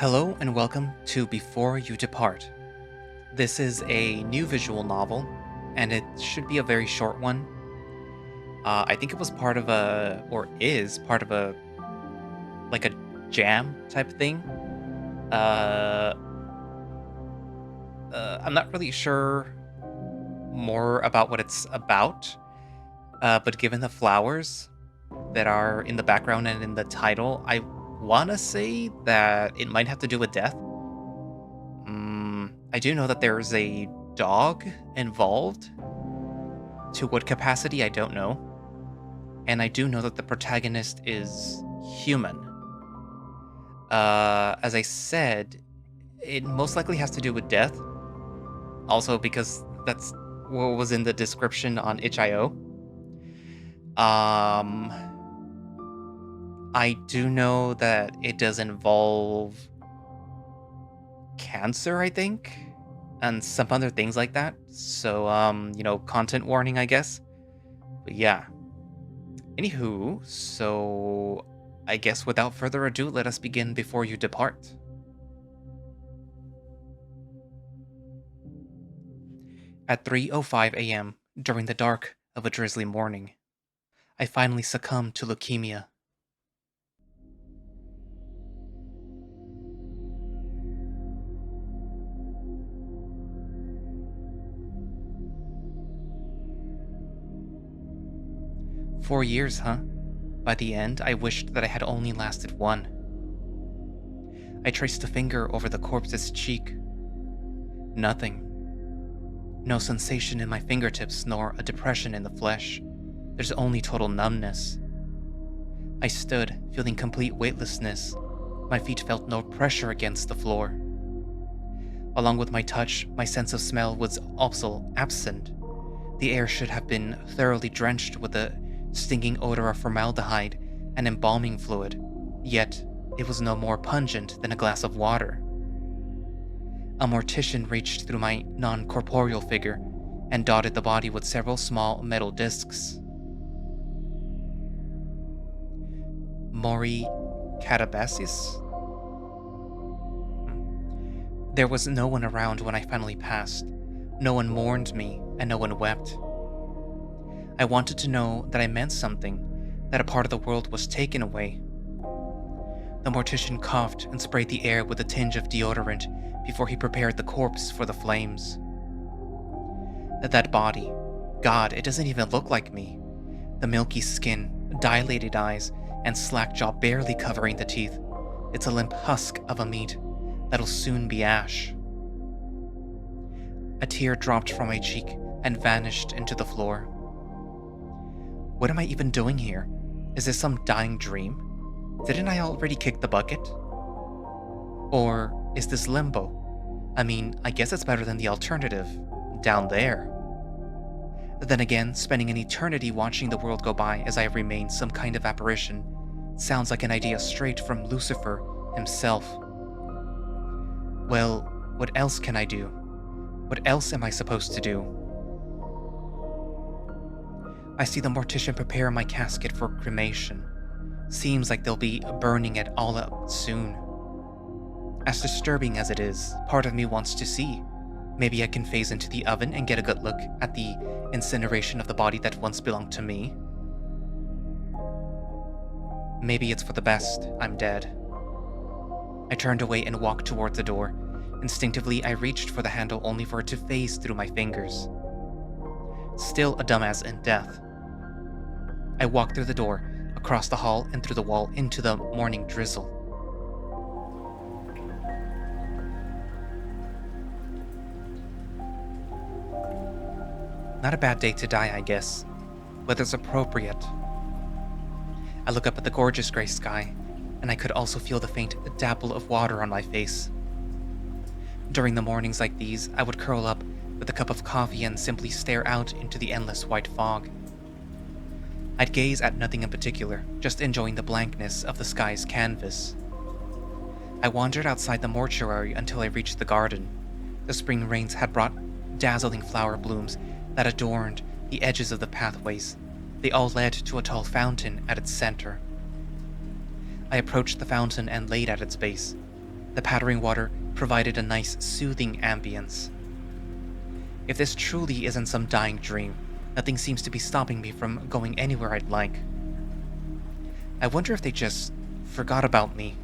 Hello and welcome to Before You Depart. This is a new visual novel, and it should be a very short one. I think it was part of or is part of like a jam type thing. Uh, I'm not really sure more about what it's about, but given the flowers that are in the background and in the title, I want to say that it might have to do with death. I do know that there's a dog involved. To what capacity, I don't know. And I do know that the protagonist is human. As I said, it most likely has to do with death. Also, because that's what was in the description on itch.io. Um, I do know that it does involve cancer, I think, and some other things like that. So, content warning, I guess. But yeah. Anywho, so I guess without further ado, let us begin before you depart. At 3:05 a.m., during the dark of a drizzly morning, I finally succumbed to leukemia. 4 years, huh? By the end, I wished that I had only lasted one. I traced a finger over the corpse's cheek. Nothing. No sensation in my fingertips nor a depression in the flesh. There's only total numbness. I stood, feeling complete weightlessness. My feet felt no pressure against the floor. Along with my touch, my sense of smell was also absent. The air should have been thoroughly drenched with the stinging odor of formaldehyde and embalming fluid, yet it was no more pungent than a glass of water. A mortician reached through my non-corporeal figure and dotted the body with several small metal discs. Mori Catabasis? There was no one around when I finally passed. No one mourned me, and no one wept. I wanted to know that I meant something, that a part of the world was taken away. The mortician coughed and sprayed the air with a tinge of deodorant before he prepared the corpse for the flames. That body, God, it doesn't even look like me. The milky skin, dilated eyes, and slack jaw barely covering the teeth. It's a limp husk of a meat that'll soon be ash. A tear dropped from my cheek and vanished into the floor. What am I even doing here? Is this some dying dream? Didn't I already kick the bucket? Or is this limbo? I mean, I guess it's better than the alternative, down there. Then again, spending an eternity watching the world go by as I remain some kind of apparition sounds like an idea straight from Lucifer himself. Well, what else can I do? What else am I supposed to do? I see the mortician prepare my casket for cremation. Seems like they'll be burning it all up soon. As disturbing as it is, part of me wants to see. Maybe I can phase into the oven and get a good look at the incineration of the body that once belonged to me. Maybe it's for the best I'm dead. I turned away and walked towards the door. Instinctively, I reached for the handle only for it to phase through my fingers. Still a dumbass in death. I walked through the door, across the hall and through the wall into the morning drizzle. Not a bad day to die, I guess. Weather's appropriate. I look up at the gorgeous gray sky, and I could also feel the faint dabble of water on my face. During the mornings like these, I would curl up with a cup of coffee and simply stare out into the endless white fog. I'd gaze at nothing in particular, just enjoying the blankness of the sky's canvas. I wandered outside the mortuary until I reached the garden. The spring rains had brought dazzling flower blooms that adorned the edges of the pathways. They all led to a tall fountain at its center. I approached the fountain and laid at its base. The pattering water provided a nice, soothing ambience. If this truly isn't some dying dream, nothing seems to be stopping me from going anywhere I'd like. I wonder if they just forgot about me.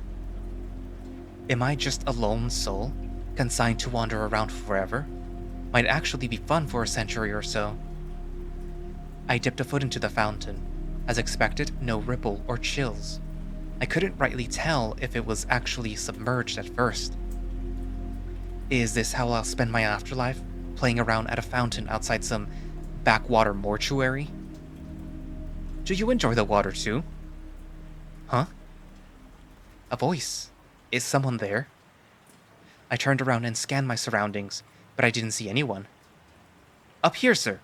Am I just a lone soul, consigned to wander around forever? Might actually be fun for a century or so. I dipped a foot into the fountain. As expected, no ripple or chills. I couldn't rightly tell if it was actually submerged at first. Is this how I'll spend my afterlife? Playing around at a fountain outside some backwater mortuary? Do you enjoy the water too? Huh? A voice. Is someone there? I turned around and scanned my surroundings, but I didn't see anyone. Up here, sir.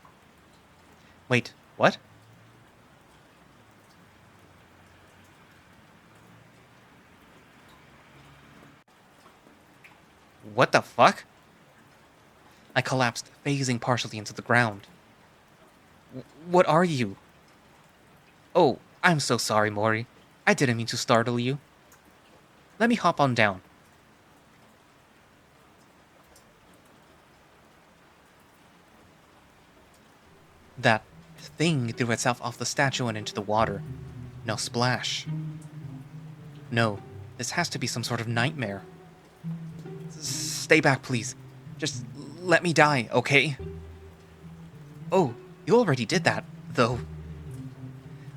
Wait, what? What the fuck? I collapsed, phasing partially into the ground. What are you? Oh, I'm so sorry, Mori. I didn't mean to startle you. Let me hop on down. That thing threw itself off the statue and into the water. No splash. No, this has to be some sort of nightmare. Stay back, please. Just let me die, okay? Oh, you already did that, though.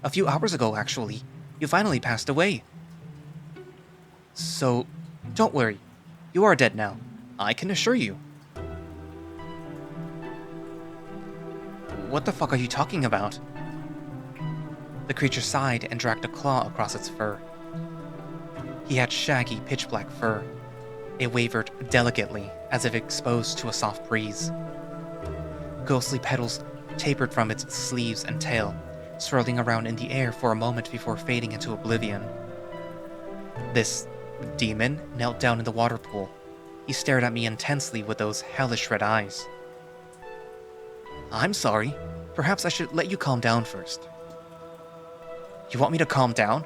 A few hours ago, actually. You finally passed away. So, don't worry. You are dead now. I can assure you. What the fuck are you talking about? The creature sighed and dragged a claw across its fur. He had shaggy, pitch-black fur. It wavered delicately, as if exposed to a soft breeze. Ghostly petals tapered from its sleeves and tail, swirling around in the air for a moment before fading into oblivion. This demon knelt down in the water pool. He stared at me intensely with those hellish red eyes. I'm sorry. Perhaps I should let you calm down first. You want me to calm down?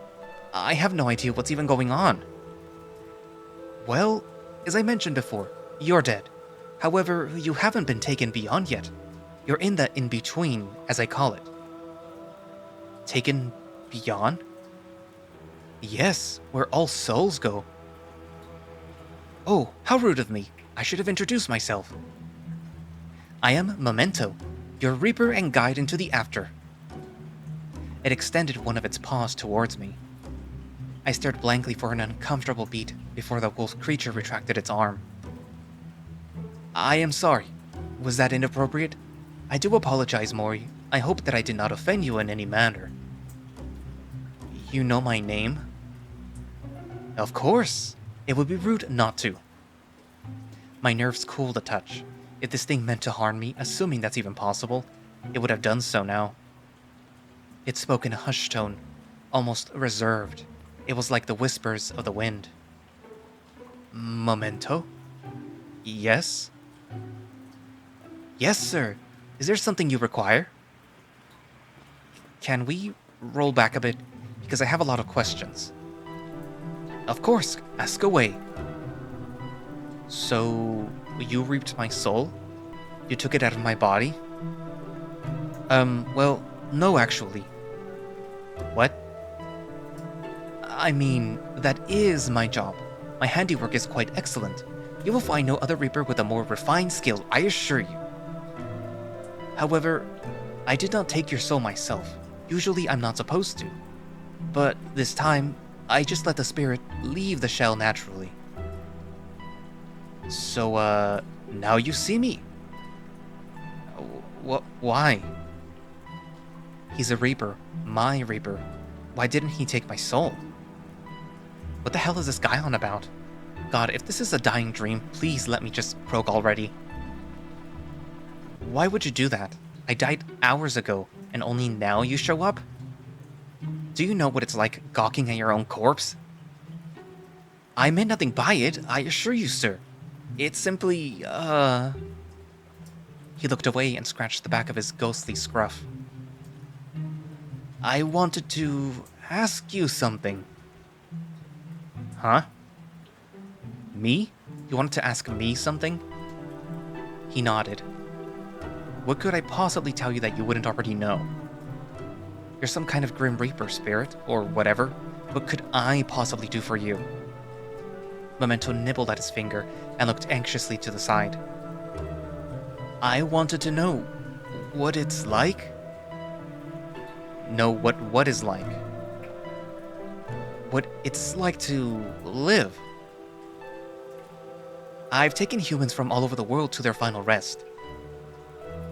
I have no idea what's even going on. Well, as I mentioned before, you're dead. However, you haven't been taken beyond yet. You're in the in-between, as I call it. Taken beyond? Yes, where all souls go. Oh, how rude of me. I should have introduced myself. I am Memento, your reaper and guide into the after. It extended one of its paws towards me. I stared blankly for an uncomfortable beat before the wolf creature retracted its arm. I am sorry. Was that inappropriate? I do apologize, Mori. I hope that I did not offend you in any manner. You know my name? Of course. It would be rude not to. My nerves cooled a touch. If this thing meant to harm me, assuming that's even possible, it would have done so now. It spoke in a hushed tone, almost reserved. It was like the whispers of the wind. Memento? Yes? Yes, sir. Is there something you require? Can we roll back a bit? Because I have a lot of questions. Of course, ask away. So, you reaped my soul? You took it out of my body? Well, no actually. What? I mean, that is my job. My handiwork is quite excellent. You will find no other reaper with a more refined skill, I assure you. However, I did not take your soul myself. Usually I'm not supposed to. But this time, I just let the spirit leave the shell naturally. So, now you see me. Why? He's a reaper. My reaper. Why didn't he take my soul? What the hell is this guy on about? God, if this is a dying dream, please let me just croak already. Why would you do that? I died hours ago, and only now you show up? Do you know what it's like gawking at your own corpse? I meant nothing by it, I assure you, sir. It's simply, He looked away and scratched the back of his ghostly scruff. I wanted to ask you something. Huh? Me? You wanted to ask me something? He nodded. What could I possibly tell you that you wouldn't already know? You're some kind of Grim Reaper spirit, or whatever. What could I possibly do for you? Memento nibbled at his finger and looked anxiously to the side. I wanted to know what it's like? Know what is like? What it's like to live. I've taken humans from all over the world to their final rest.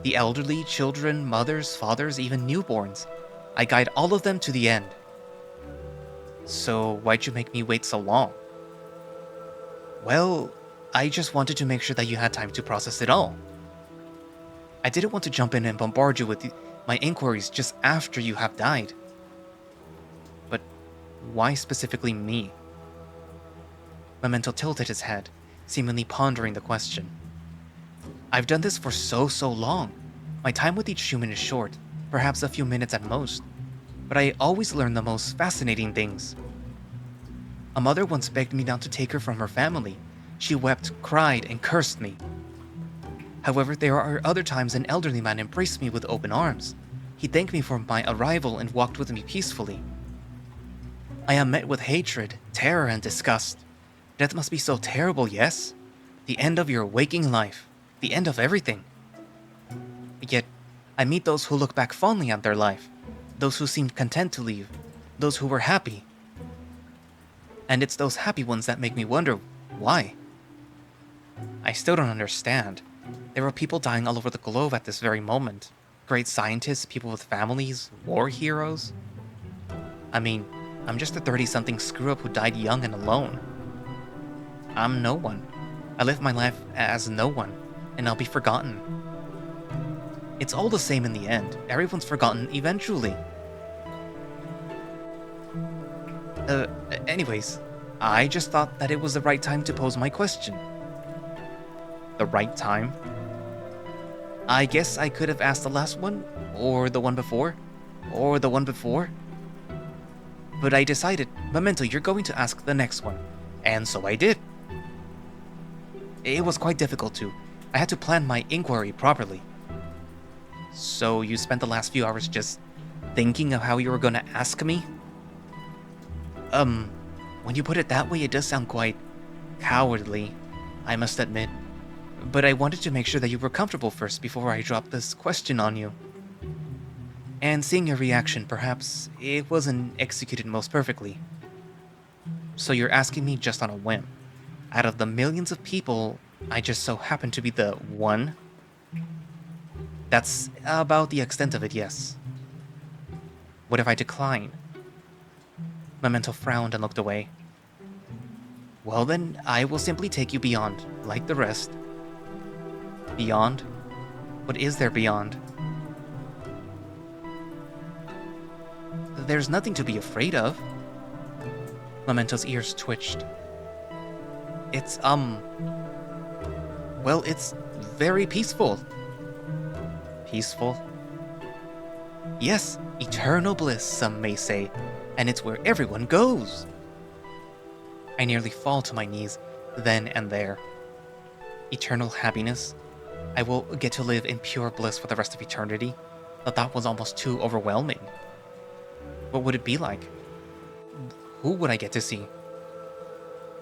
The elderly, children, mothers, fathers, even newborns. I guide all of them to the end. So why'd you make me wait so long? Well, I just wanted to make sure that you had time to process it all. I didn't want to jump in and bombard you with my inquiries just after you have died. But why specifically me? Memento tilted his head, seemingly pondering the question. I've done this for so long. My time with each human is short, perhaps a few minutes at most, but I always learn the most fascinating things. A mother once begged me not to take her from her family. She wept, cried, and cursed me. However, there are other times an elderly man embraced me with open arms. He thanked me for my arrival and walked with me peacefully. I am met with hatred, terror, and disgust. Death must be so terrible, yes? The end of your waking life. The end of everything. Yet, I meet those who look back fondly on their life. Those who seemed content to leave. Those who were happy. And it's those happy ones that make me wonder, why? I still don't understand. There are people dying all over the globe at this very moment. Great scientists, people with families, war heroes. I mean, I'm just a 30-something screw-up who died young and alone. I'm no one. I live my life as no one, and I'll be forgotten. It's all the same in the end. Everyone's forgotten eventually. Anyways, I just thought that it was the right time to pose my question. The right time? I guess I could have asked the last one, or the one before, or the one before. But I decided, Memento, you're going to ask the next one. And so I did. It was quite difficult too. I had to plan my inquiry properly. So you spent the last few hours just thinking of how you were gonna ask me? When you put it that way, it does sound quite cowardly, I must admit. But I wanted to make sure that you were comfortable first before I dropped this question on you. And seeing your reaction, perhaps it wasn't executed most perfectly. So you're asking me just on a whim. Out of the millions of people, I just so happen to be the one? That's about the extent of it, yes. What if I decline? Memento frowned and looked away. Well then, I will simply take you beyond, like the rest. Beyond? What is there beyond? There's nothing to be afraid of. Memento's ears twitched. It's, well, it's very peaceful. Peaceful? Yes, eternal bliss, some may say, and it's where everyone goes. I nearly fall to my knees, then and there. Eternal happiness? I will get to live in pure bliss for the rest of eternity? The thought was almost too overwhelming. What would it be like? Who would I get to see?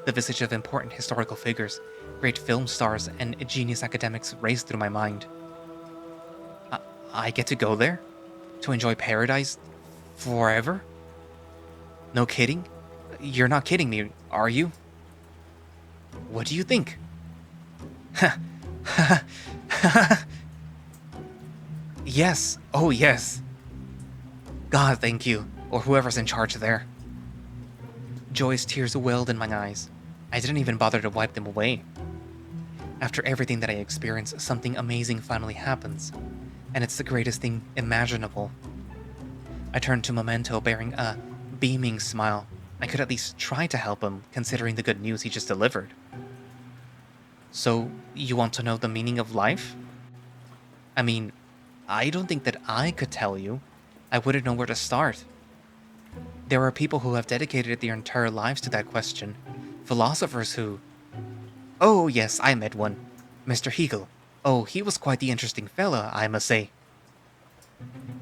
The visage of important historical figures, great film stars, and genius academics raced through my mind. I get to go there? To enjoy paradise forever? No kidding? You're not kidding me, are you? What do you think? Yes, oh yes. God, thank you, or whoever's in charge there. Joyous tears welled in my eyes. I didn't even bother to wipe them away. After everything that I experienced, something amazing finally happens, and it's the greatest thing imaginable. I turned to Memento bearing a beaming smile. I could at least try to help him, considering the good news he just delivered. So, you want to know the meaning of life? I mean, I don't think that I could tell you. I wouldn't know where to start. There are people who have dedicated their entire lives to that question. Philosophers who... Oh, yes, I met one. Mr. Hegel. Oh, he was quite the interesting fella, I must say.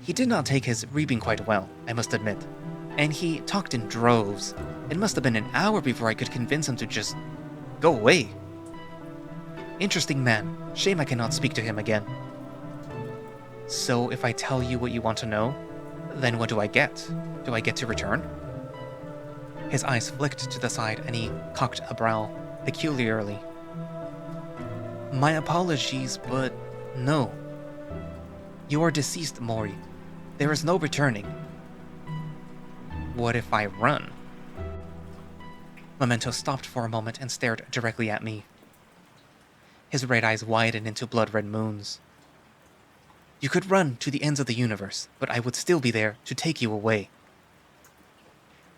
He did not take his reaping quite well, I must admit. And he talked in droves. It must have been an hour before I could convince him to just go away. Interesting man. Shame I cannot speak to him again. So if I tell you what you want to know, then what do I get? Do I get to return? His eyes flicked to the side and he cocked a brow peculiarly. My apologies, but no. You are deceased, Mori. There is no returning. What if I run? Memento stopped for a moment and stared directly at me. His red eyes widened into blood-red moons. You could run to the ends of the universe, but I would still be there to take you away.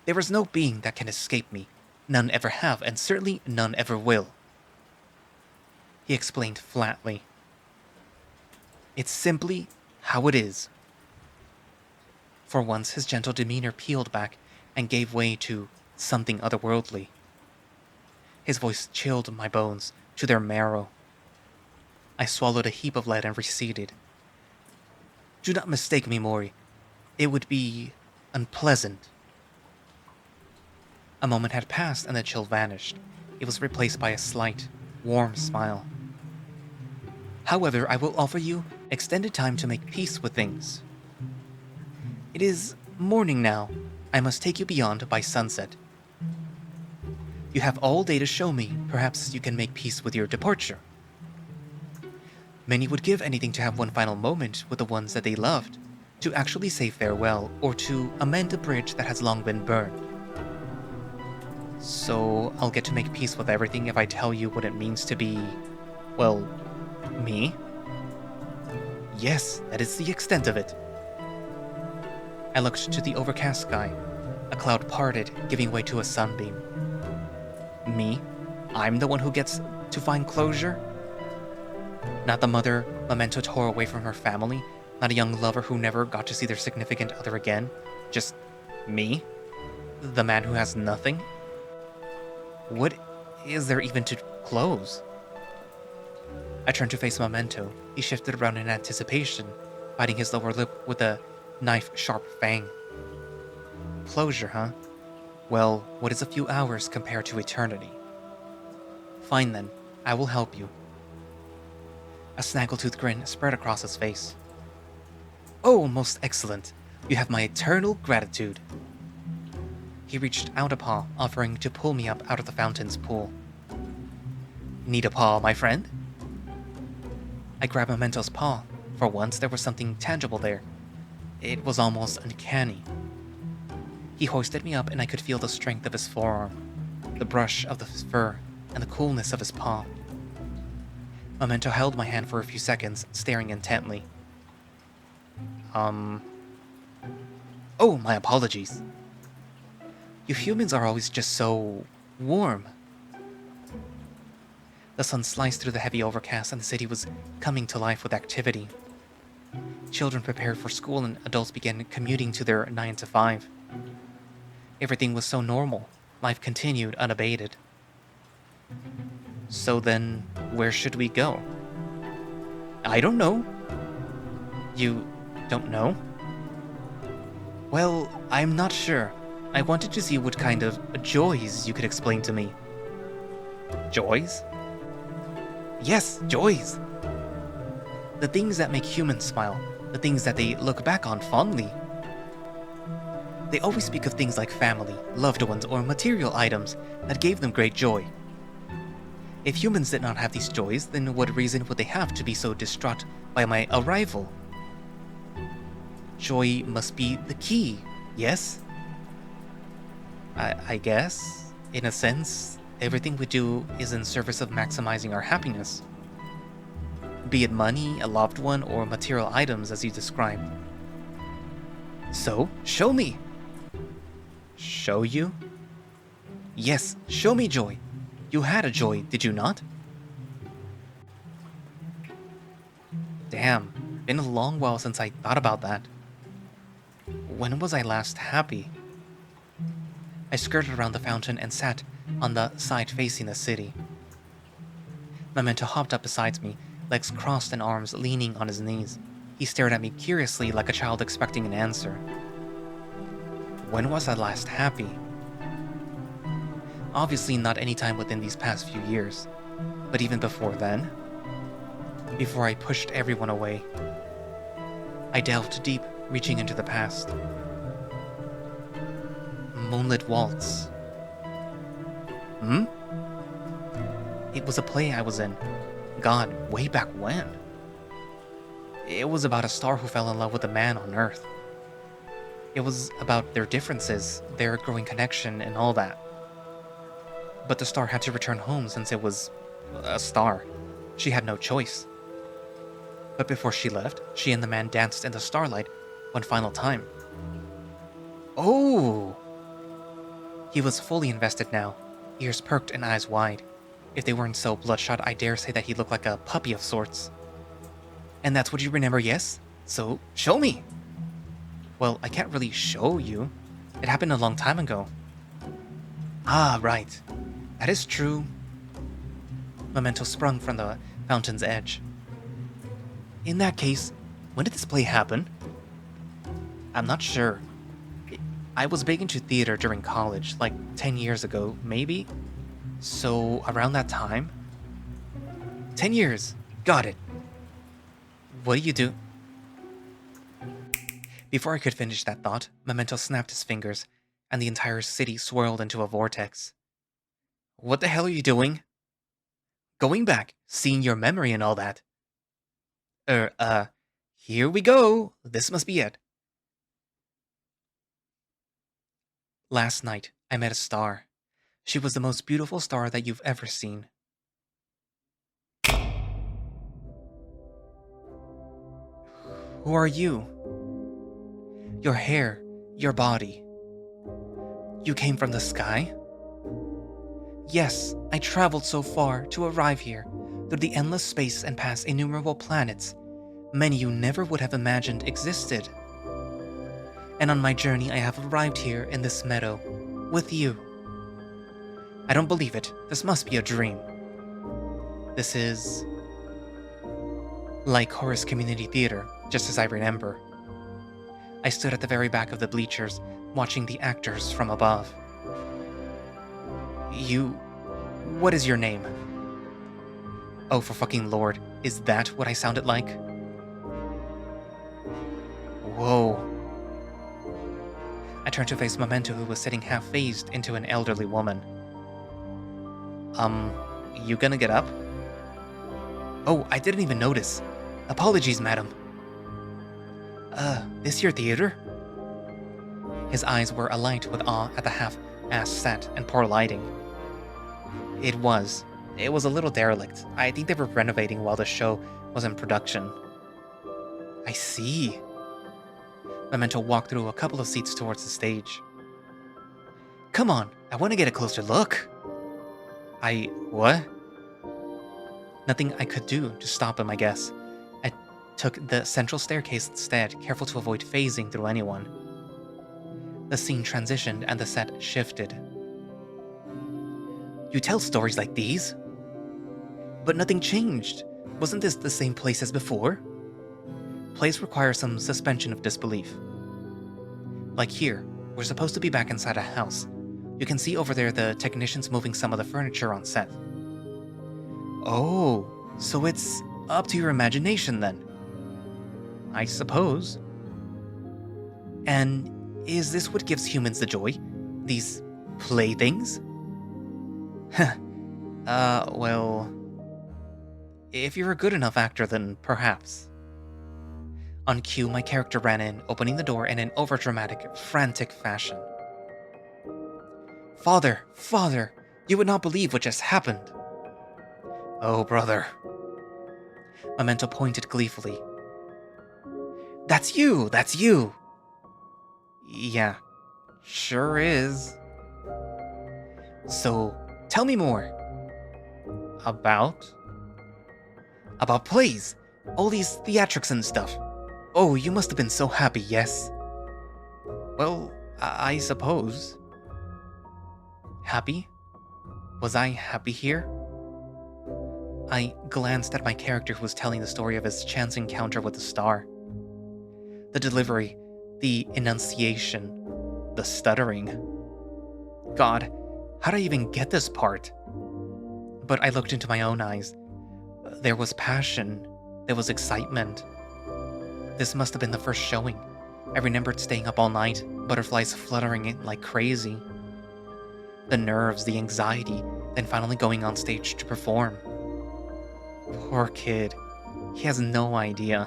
There is no being that can escape me. None ever have, and certainly none ever will. He explained flatly. It's simply how it is. For once, his gentle demeanor peeled back and gave way to something otherworldly. His voice chilled my bones to their marrow. I swallowed a heap of lead and receded. Do not mistake me, Mori. It would be unpleasant. A moment had passed and the chill vanished. It was replaced by a slight, warm smile. However, I will offer you extended time to make peace with things. It is morning now. I must take you beyond by sunset. You have all day to show me. Perhaps you can make peace with your departure. Many would give anything to have one final moment with the ones that they loved, to actually say farewell, or to amend a bridge that has long been burned. So I'll get to make peace with everything if I tell you what it means to be, well, me? Yes, that is the extent of it. I looked to the overcast sky. A cloud parted, giving way to a sunbeam. Me? I'm the one who gets to find closure? Not the mother Memento tore away from her family, not a young lover who never got to see their significant other again. Just me? The man who has nothing? What is there even to close? I turned to face Memento. He shifted around in anticipation, biting his lower lip with a knife-sharp fang. Closure, huh? Well, what is a few hours compared to eternity? Fine then, I will help you. A snaggletooth grin spread across his face. Oh, most excellent. You have my eternal gratitude. He reached out a paw, offering to pull me up out of the fountain's pool. Need a paw, my friend? I grabbed Memento's paw. For once, there was something tangible there. It was almost uncanny. He hoisted me up and I could feel the strength of his forearm, the brush of his fur, and the coolness of his paw. Memento held my hand for a few seconds, staring intently. Oh, my apologies. You humans are always just so warm. The sun sliced through the heavy overcast and the city was coming to life with activity. Children prepared for school and adults began commuting to their 9 to 5. Everything was so normal. Life continued unabated. So then, where should we go? I don't know. You don't know? Well, I'm not sure. I wanted to see what kind of joys you could explain to me. Joys? Yes, joys. The things that make humans smile, the things that they look back on fondly. They always speak of things like family, loved ones, or material items that gave them great joy. If humans did not have these joys, then what reason would they have to be so distraught by my arrival? Joy must be the key, yes? I guess, in a sense, everything we do is in service of maximizing our happiness. Be it money, a loved one, or material items as you described. So, show me! Show you? Yes, show me joy. You had a joy, did you not? Damn, been a long while since I thought about that. When was I last happy? I skirted around the fountain and sat on the side facing the city. Memento hopped up beside me, legs crossed and arms leaning on his knees. He stared at me curiously like a child expecting an answer. When was I last happy? Obviously not any time within these past few years. But even before then? Before I pushed everyone away. I delved deep, reaching into the past. Moonlit Waltz. It was a play I was in. God, way back when. It was about a star who fell in love with a man on Earth. It was about their differences, their growing connection, and all that. But the star had to return home since it was a star. She had no choice. But before she left, she and the man danced in the starlight one final time. Oh! He was fully invested now, ears perked and eyes wide. If they weren't so bloodshot, I dare say that he looked like a puppy of sorts. And that's what you remember, yes? So, show me! Well, I can't really show you. It happened a long time ago. Ah, right. That is true. Memento sprung from the fountain's edge. In that case, when did this play happen? I'm not sure. I was big into theater during college, like 10 years ago, maybe? So, around that time? 10 years. Got it. What do you do? Before I could finish that thought, Memento snapped his fingers, and the entire city swirled into a vortex. What the hell are you doing? Going back, seeing your memory and all that. Here we go. This must be it. Last night, I met a star. She was the most beautiful star that you've ever seen. Who are you? Your hair, your body. You came from the sky? Yes, I traveled so far to arrive here, through the endless space and past innumerable planets, many you never would have imagined existed. And on my journey I have arrived here in this meadow, with you. I don't believe it, this must be a dream. This is... like Horace Community Theater, just as I remember. I stood at the very back of the bleachers, watching the actors from above. What is your name? Oh, for fucking Lord, is that what I sounded like? Whoa. I turned to face Memento, who was sitting half-phased into an elderly woman. You gonna get up? Oh, I didn't even notice. Apologies, madam. This your theater? His eyes were alight with awe at the half-assed set and poor lighting. It was a little derelict. I think they were renovating while the show was in production. I see. Memento walked through a couple of seats towards the stage. Come on, I want to get a closer look. What? Nothing I could do to stop him, I guess. I took the central staircase instead, careful to avoid phasing through anyone. The scene transitioned and the set shifted. You tell stories like these? But nothing changed. Wasn't this the same place as before? Plays require some suspension of disbelief. Like here, we're supposed to be back inside a house. You can see over there the technicians moving some of the furniture on set. Oh, so it's up to your imagination then. I suppose. And is this what gives humans the joy? These playthings? Well... if you're a good enough actor, then perhaps. On cue, my character ran in, opening the door in an overdramatic, frantic fashion. Father, father, you would not believe what just happened. Oh, brother. Memento pointed gleefully. That's you, that's you. Yeah, sure is. So, tell me more. About plays, all these theatrics and stuff. Oh, you must have been so happy, yes? Well, I suppose. Happy? Was I happy here? I glanced at my character who was telling the story of his chance encounter with the star. The delivery, the enunciation, the stuttering. God, how'd I even get this part? But I looked into my own eyes. There was passion. There was excitement. This must have been the first showing. I remembered staying up all night, butterflies fluttering it like crazy. The nerves, the anxiety, then finally going on stage to perform. Poor kid. He has no idea.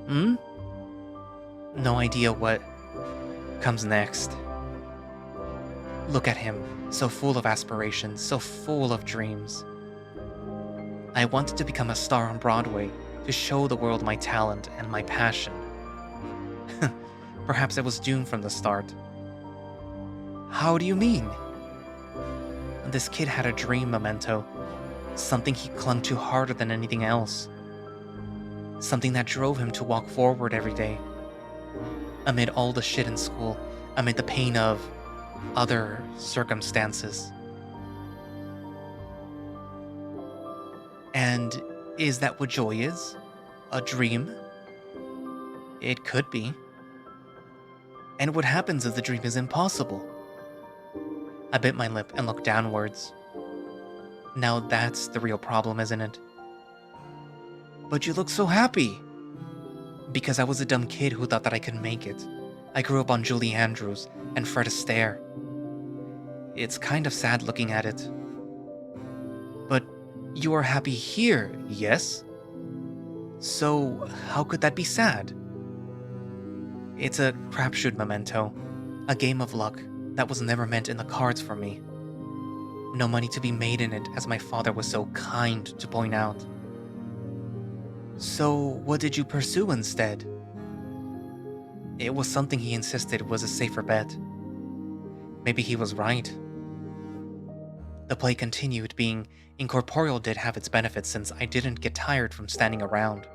Hmm? No idea what comes next. Look at him, so full of aspirations, so full of dreams. I wanted to become a star on Broadway, to show the world my talent and my passion. Perhaps I was doomed from the start. How do you mean? This kid had a dream, Memento. Something he clung to harder than anything else. Something that drove him to walk forward every day. Amid all the shit in school, amid the pain of other circumstances. And is that what joy is? A dream? It could be. And what happens if the dream is impossible? I bit my lip and looked downwards. Now that's the real problem, isn't it? But you look so happy. Because I was a dumb kid who thought that I could make it. I grew up on Julie Andrews and Fred Astaire. It's kind of sad looking at it. But you are happy here, yes? So how could that be sad? It's a crapshoot, Memento. A game of luck that was never meant in the cards for me. No money to be made in it, as my father was so kind to point out. So what did you pursue instead? It was something he insisted was a safer bet. Maybe he was right. The play continued, being incorporeal did have its benefits since I didn't get tired from standing around.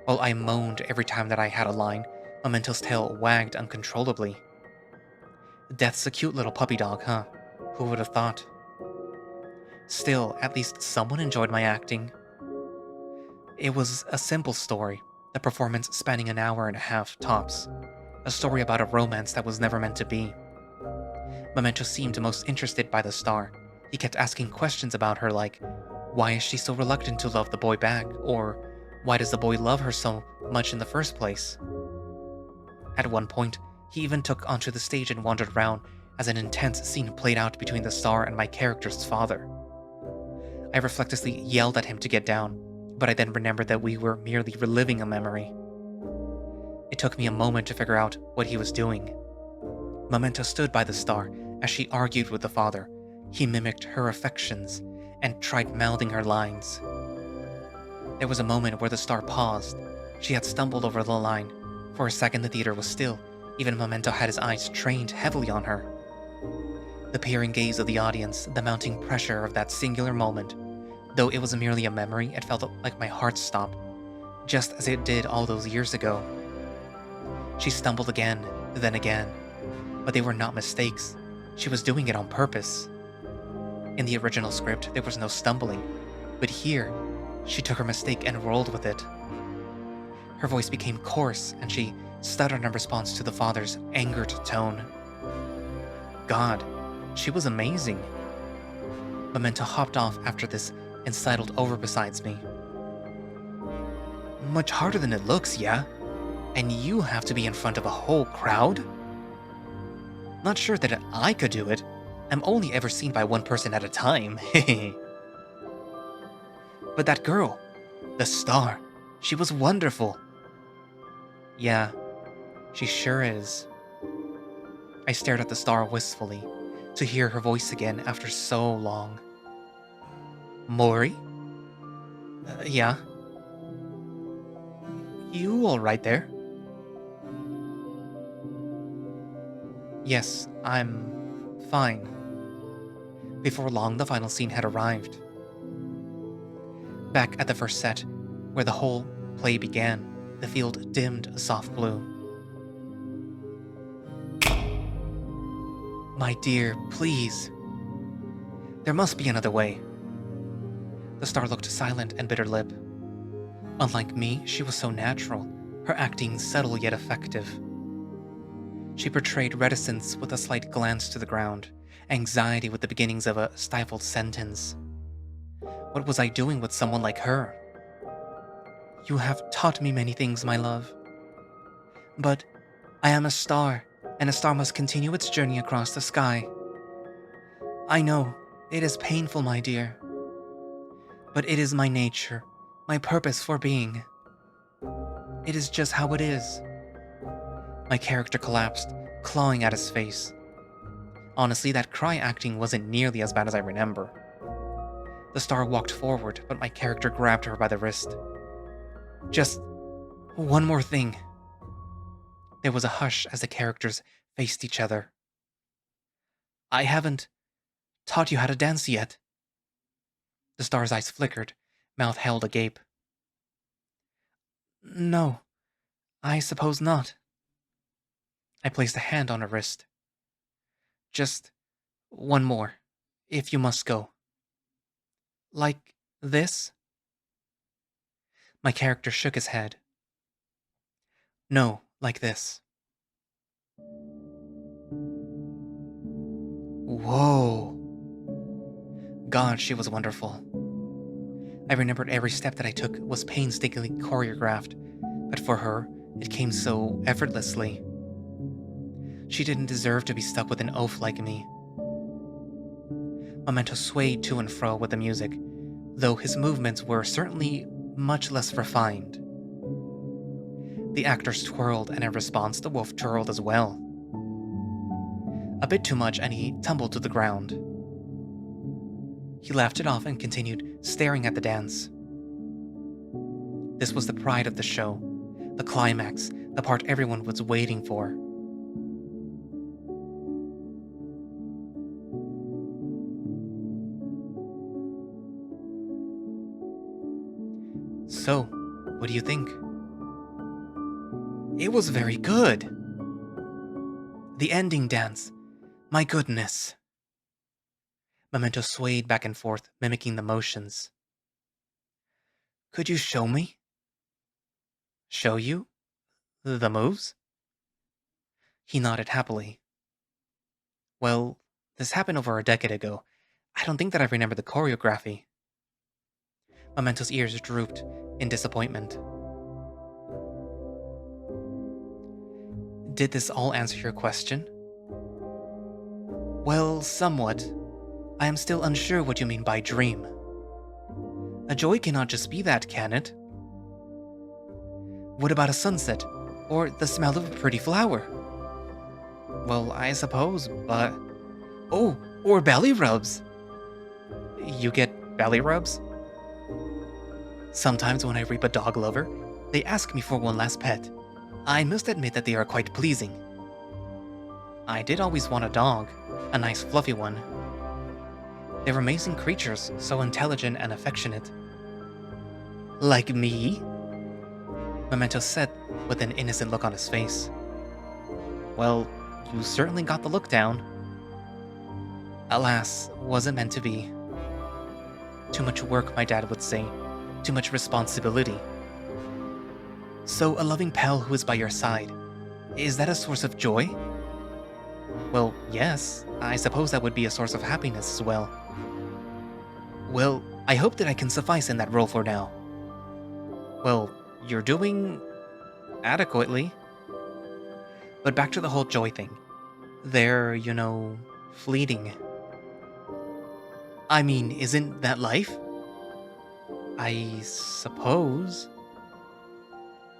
While I moaned every time that I had a line, Memento's tail wagged uncontrollably. Death's a cute little puppy dog, huh? Who would have thought? Still, at least someone enjoyed my acting. It was a simple story, the performance spanning an hour and a half, tops. A story about a romance that was never meant to be. Memento seemed most interested by the star. He kept asking questions about her like, why is she so reluctant to love the boy back? Or, why does the boy love her so much in the first place? At one point, he even took onto the stage and wandered around as an intense scene played out between the star and my character's father. I reflexively yelled at him to get down, but I then remembered that we were merely reliving a memory. It took me a moment to figure out what he was doing. Memento stood by the star as she argued with the father. He mimicked her affections and tried mouthing her lines. There was a moment where the star paused. She had stumbled over the line. For a second the theater was still. Even Memento had his eyes trained heavily on her. The peering gaze of the audience, the mounting pressure of that singular moment. Though it was merely a memory, it felt like my heart stopped, just as it did all those years ago. She stumbled again, then again. But they were not mistakes. She was doing it on purpose. In the original script, there was no stumbling. But here, she took her mistake and rolled with it. Her voice became coarse, and she stuttered in response to the father's angered tone. God, she was amazing. Memento hopped off after this and sidled over besides me. Much harder than it looks, yeah? And you have to be in front of a whole crowd? Not sure that I could do it. I'm only ever seen by one person at a time. But that girl, the star, she was wonderful. Yeah, she sure is. I stared at the star wistfully, to hear her voice again after so long. Mori? Yeah? You all right there? Yes, I'm fine. Before long, the final scene had arrived. Back at the first set, where the whole play began, the field dimmed a soft blue. My dear, please. There must be another way. The star looked silent and bit her lip. Unlike me, she was so natural, her acting subtle yet effective. She portrayed reticence with a slight glance to the ground, anxiety with the beginnings of a stifled sentence. What was I doing with someone like her? You have taught me many things, my love. But I am a star, and a star must continue its journey across the sky. I know, it is painful, my dear. But it is my nature, my purpose for being. It is just how it is. My character collapsed, clawing at his face. Honestly, that cry acting wasn't nearly as bad as I remember. The star walked forward, but my character grabbed her by the wrist. Just one more thing. There was a hush as the characters faced each other. I haven't taught you how to dance yet. The star's eyes flickered, mouth held agape. No, I suppose not. I placed a hand on her wrist. Just one more, if you must go. Like this? My character shook his head. No, like this. Whoa. God, she was wonderful. I remembered every step that I took was painstakingly choreographed, but for her, it came so effortlessly. She didn't deserve to be stuck with an oaf like me. Memento swayed to and fro with the music, though his movements were certainly much less refined. The actors twirled, and in response, the wolf twirled as well. A bit too much, and he tumbled to the ground. He laughed it off and continued staring at the dance. This was the pride of the show, the climax, the part everyone was waiting for. So, what do you think? It was very good. The ending dance. My goodness. Memento swayed back and forth, mimicking the motions. Could you show me? Show you? The moves? He nodded happily. Well, this happened over a decade ago. I don't think that I remember the choreography. Memento's ears drooped in disappointment. Did this all answer your question? Well, somewhat. I am still unsure what you mean by dream. A joy cannot just be that, can it? What about a sunset? Or the smell of a pretty flower? Well, I suppose, but... Oh, or belly rubs! You get belly rubs? Sometimes when I reap a dog lover, they ask me for one last pet. I must admit that they are quite pleasing. I did always want a dog, a nice fluffy one. They're amazing creatures, so intelligent and affectionate. Like me? Memento said with an innocent look on his face. Well, you certainly got the look down. Alas, wasn't meant to be. Too much work, my dad would say. Too much responsibility. So a loving pal who is by your side, is that a source of joy? Well, yes, I suppose that would be a source of happiness as well. Well, I hope that I can suffice in that role for now. Well, you're doing adequately. But back to the whole joy thing. They're, fleeting. I mean, isn't that life? I suppose.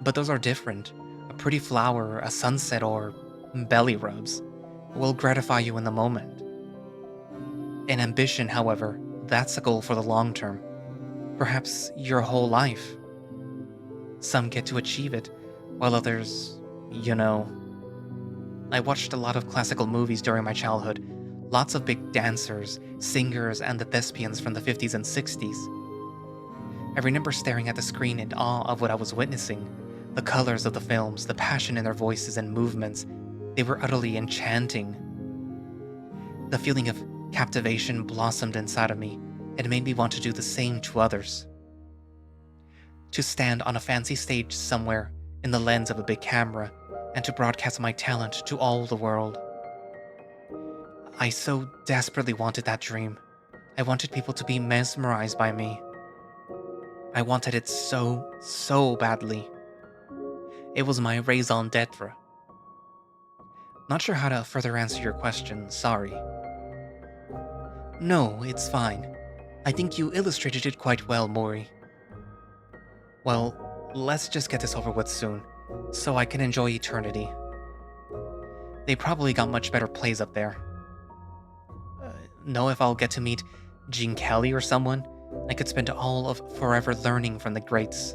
But those are different. A pretty flower, a sunset, or belly rubs will gratify you in the moment. An ambition, however, that's a goal for the long term. Perhaps your whole life. Some get to achieve it, while others, I watched a lot of classical movies during my childhood. Lots of big dancers, singers, and the thespians from the 50s and 60s. I remember staring at the screen in awe of what I was witnessing. The colors of the films, the passion in their voices and movements, they were utterly enchanting. The feeling of captivation blossomed inside of me, It made me want to do the same to others. To stand on a fancy stage somewhere in the lens of a big camera and to broadcast my talent to all the world. I so desperately wanted that dream. I wanted people to be mesmerized by me. I wanted it so badly. It was my raison d'etre. Not sure how to further answer your question, sorry. No, it's fine. I think you illustrated it quite well, Mori. Well, let's just get this over with soon, so I can enjoy eternity. They probably got much better plays up there. Know if I'll get to meet Gene Kelly or someone? I could spend all of forever learning from the greats.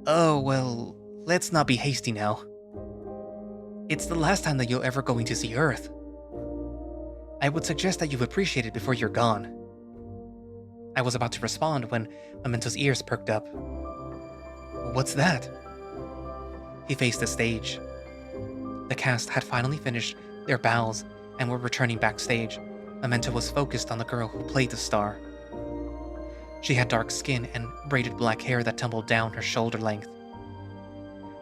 Oh, well, let's not be hasty now. It's the last time that you're ever going to see Earth. I would suggest that you appreciate it before you're gone. I was about to respond when Memento's ears perked up. What's that? He faced the stage. The cast had finally finished their bows and were returning backstage. Memento was focused on the girl who played the star. She had dark skin and braided black hair that tumbled down her shoulder length.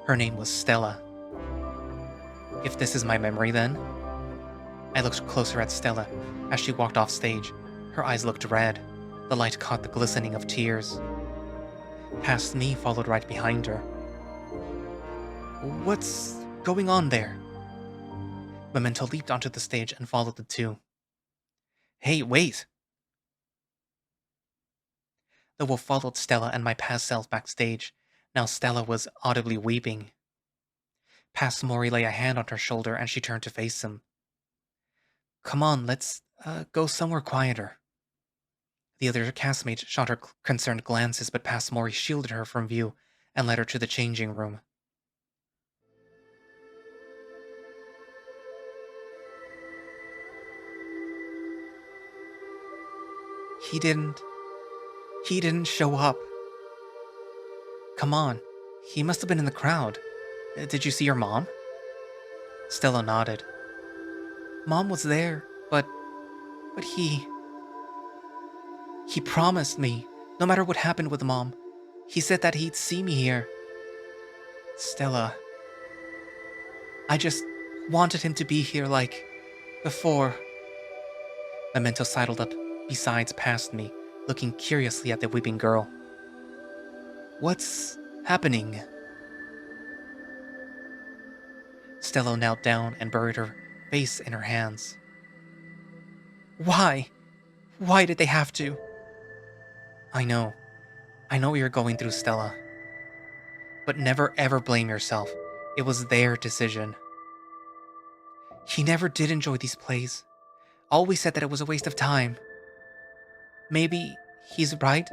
Her name was Stella. If this is my memory, then? I looked closer at Stella as she walked off stage. Her eyes looked red. The light caught the glistening of tears. Past me followed right behind her. What's going on there? Memento leaped onto the stage and followed the two. Hey, wait! The wolf followed Stella and my past self backstage. Now Stella was audibly weeping. Past Mori lay a hand on her shoulder and she turned to face him. Come on, let's go somewhere quieter. The other castmate shot her concerned glances, but Past Mori shielded her from view and led her to the changing room. He didn't show up. Come on, he must have been in the crowd. Did you see your mom? Stella nodded. Mom was there, but he promised me, no matter what happened with Mom, he said that he'd see me here. Stella, I just wanted him to be here like before. Memento sidled up besides past me, looking curiously at the weeping girl. What's happening? Stella knelt down and buried her face in her hands. Why? Why did they have to? I know what you're going through, Stella. But never ever blame yourself. It was their decision. He never did enjoy these plays. Always said that it was a waste of time. Maybe he's right?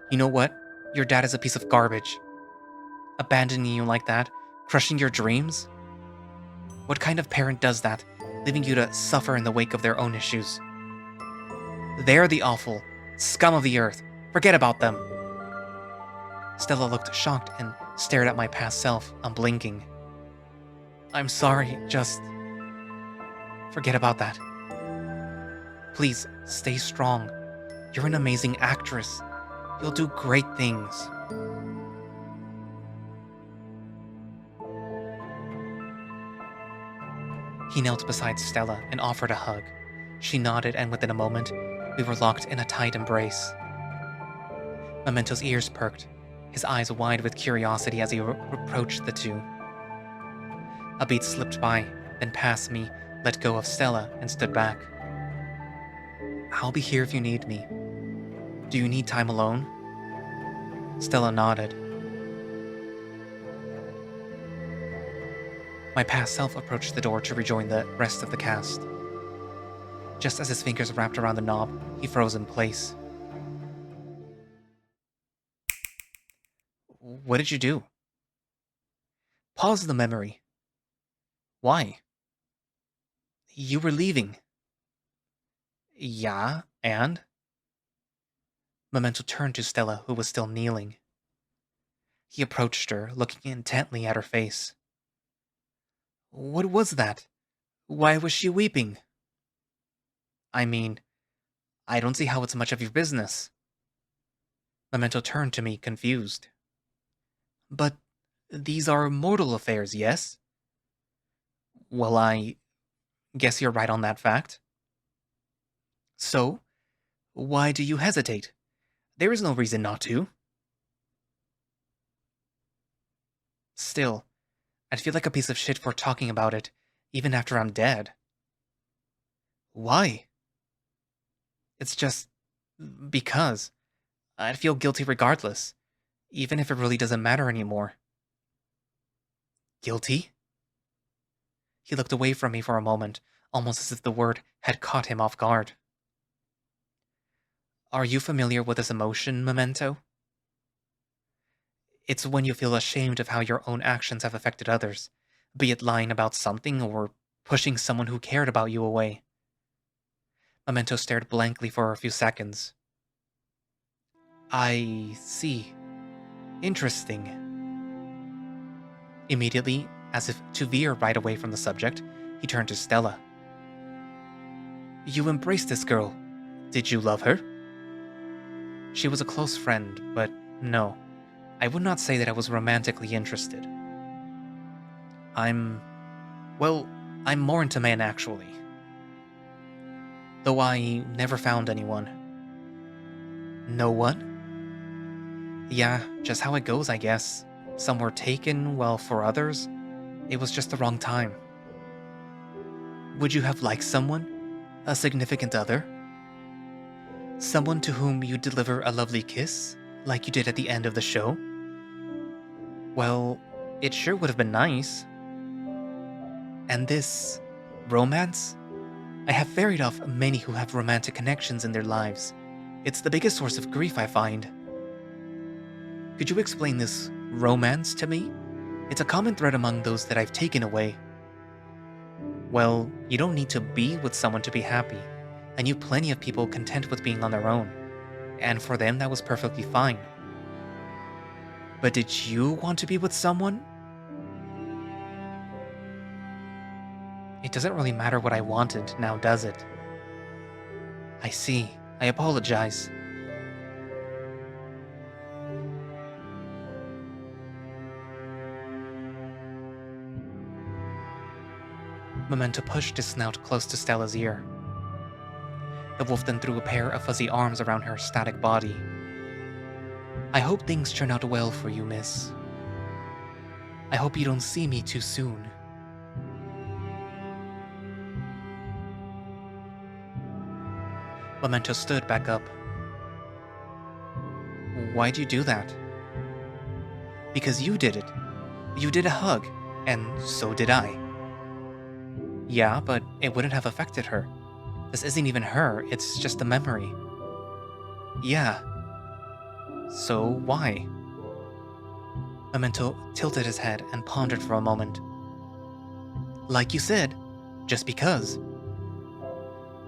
You know what? Your dad is a piece of garbage. Abandoning you like that, crushing your dreams? What kind of parent does that, leaving you to suffer in the wake of their own issues? They're the awful scum of the earth. Forget about them. Stella looked shocked and stared at my past self, unblinking. I'm sorry, just forget about that. Please, stay strong. You're an amazing actress. You'll do great things. He knelt beside Stella and offered a hug. She nodded, and within a moment, we were locked in a tight embrace. Memento's ears perked, his eyes wide with curiosity as he approached the two. A beat slipped by, then past me, let go of Stella, and stood back. I'll be here if you need me. Do you need time alone? Stella nodded. My past self approached the door to rejoin the rest of the cast. Just as his fingers wrapped around the knob, he froze in place. What did you do? Pause the memory. Why? You were leaving. Yeah, and? Memento turned to Stella, who was still kneeling. He approached her, looking intently at her face. What was that? Why was she weeping? I mean, I don't see how it's much of your business. Memento turned to me, confused. But these are mortal affairs, yes? Well, I guess you're right on that fact. So, why do you hesitate? There is no reason not to. Still, I'd feel like a piece of shit for talking about it, even after I'm dead. Why? It's just because. I'd feel guilty regardless, even if it really doesn't matter anymore. Guilty? He looked away from me for a moment, almost as if the word had caught him off guard. Are you familiar with this emotion, Memento? It's when you feel ashamed of how your own actions have affected others, be it lying about something or pushing someone who cared about you away. Memento stared blankly for a few seconds. I see. Interesting. Immediately, as if to veer right away from the subject, he turned to Stella. You embraced this girl. Did you love her? She was a close friend, but no. I would not say that I was romantically interested. Well, I'm more into men, actually. Though I never found anyone. No one? Yeah, just how it goes, I guess. Some were taken, while for others, it was just the wrong time. Would you have liked someone? A significant other? Someone to whom you deliver a lovely kiss, like you did at the end of the show? Well, it sure would have been nice. And this romance? I have ferried off many who have romantic connections in their lives. It's the biggest source of grief I find. Could you explain this romance to me? It's a common thread among those that I've taken away. Well, you don't need to be with someone to be happy. I knew plenty of people content with being on their own. And for them, that was perfectly fine. But did you want to be with someone? It doesn't really matter what I wanted, now does it? I see. I apologize. Memento pushed his snout close to Stella's ear. The wolf then threw a pair of fuzzy arms around her static body. I hope things turn out well for you, miss. I hope you don't see me too soon. Memento stood back up. Why'd you do that? Because you did it. You did a hug, and so did I. Yeah, but it wouldn't have affected her. This isn't even her, it's just a memory. Yeah. So why? Memento tilted his head and pondered for a moment. Like you said, just because.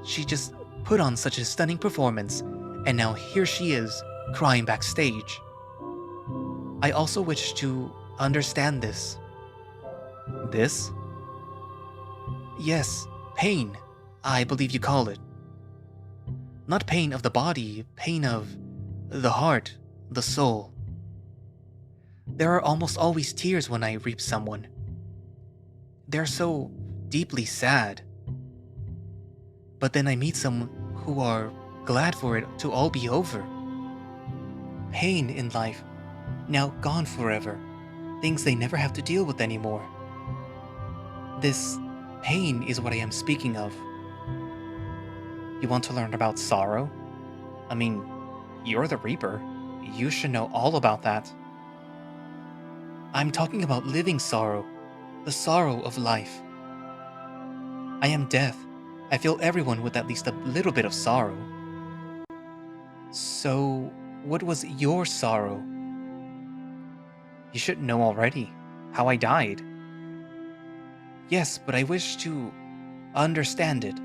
She just put on such a stunning performance, and now here she is, crying backstage. I also wish to understand this. This? Yes, pain, I believe you call it. Not pain of the body, pain of the heart, the soul. There are almost always tears when I reap someone. They're so deeply sad. But then I meet someone who are glad for it to all be over. Pain in life, now gone forever. Things they never have to deal with anymore. This pain is what I am speaking of. You want to learn about sorrow? I mean, you're the Reaper. You should know all about that. I'm talking about living sorrow, the sorrow of life. I am death. I feel everyone with at least a little bit of sorrow. So, what was your sorrow? You should know already. How I died. Yes, but I wish to understand it.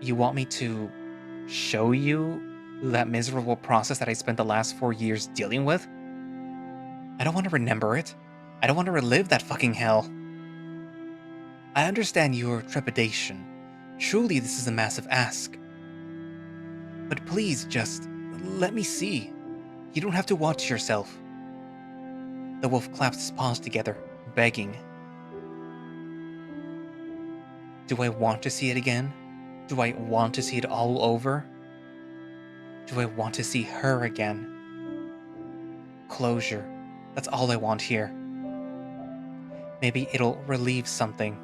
You want me to show you that miserable process that I spent the last 4 years dealing with? I don't want to remember it. I don't want to relive that fucking hell. I understand your trepidation. Truly, this is a massive ask. But please, just let me see. You don't have to watch yourself. The wolf claps his paws together, begging. Do I want to see it again? Do I want to see it all over? Do I want to see her again? Closure. That's all I want here. Maybe it'll relieve something.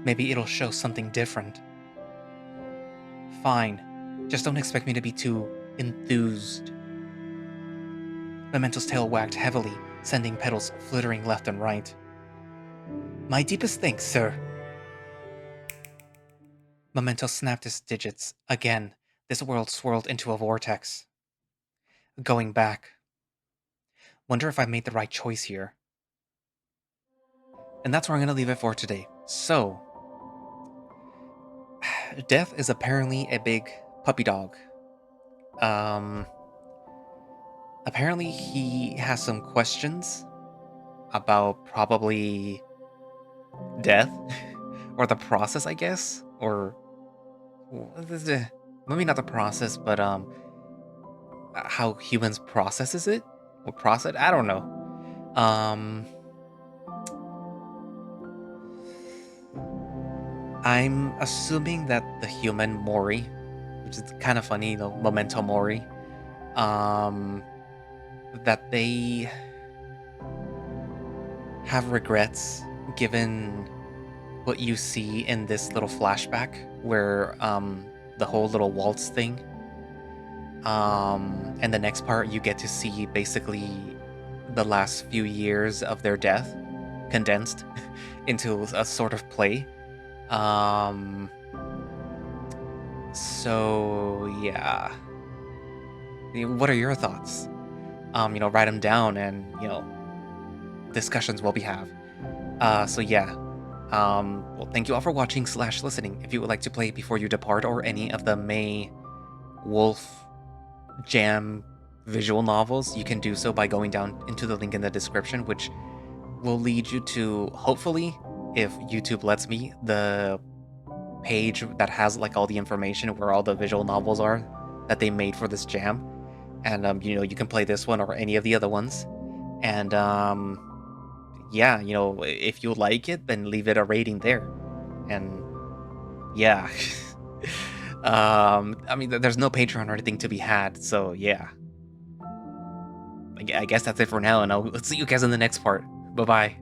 Maybe it'll show something different. Fine. Just don't expect me to be too enthused. Memento's tail wagged heavily, sending petals flittering left and right. My deepest thanks, sir. Memento snapped his digits. Again, this world swirled into a vortex. Going back. Wonder if I made the right choice here. And that's where I'm going to leave it for today. So, Death is apparently a big puppy dog. Um, Apparently he has some questions about probably death or the process, I guess, or maybe not the process, but how humans processes it or process. I don't know. Um, I'm assuming that the human Mori, which is kind of funny, Memento Mori, um, that they have regrets given what you see in this little flashback where the whole little waltz thing. And the next part you get to see basically the last few years of their death condensed into a sort of play. Um so yeah. What are your thoughts? Write them down and, discussions will be have. So yeah. Well, thank you all for watching / listening. If you would like to play Before You Depart or any of the May Wolf Jam visual novels, you can do so by going down into the link in the description, which will lead you to, hopefully, if YouTube lets me, the page that has like all the information where all the visual novels are that they made for this jam. And, you can play this one or any of the other ones. And, yeah, if you like it, then leave it a rating there. And yeah. I mean, there's no Patreon or anything to be had, so yeah. I guess that's it for now, and I'll see you guys in the next part. Bye-bye.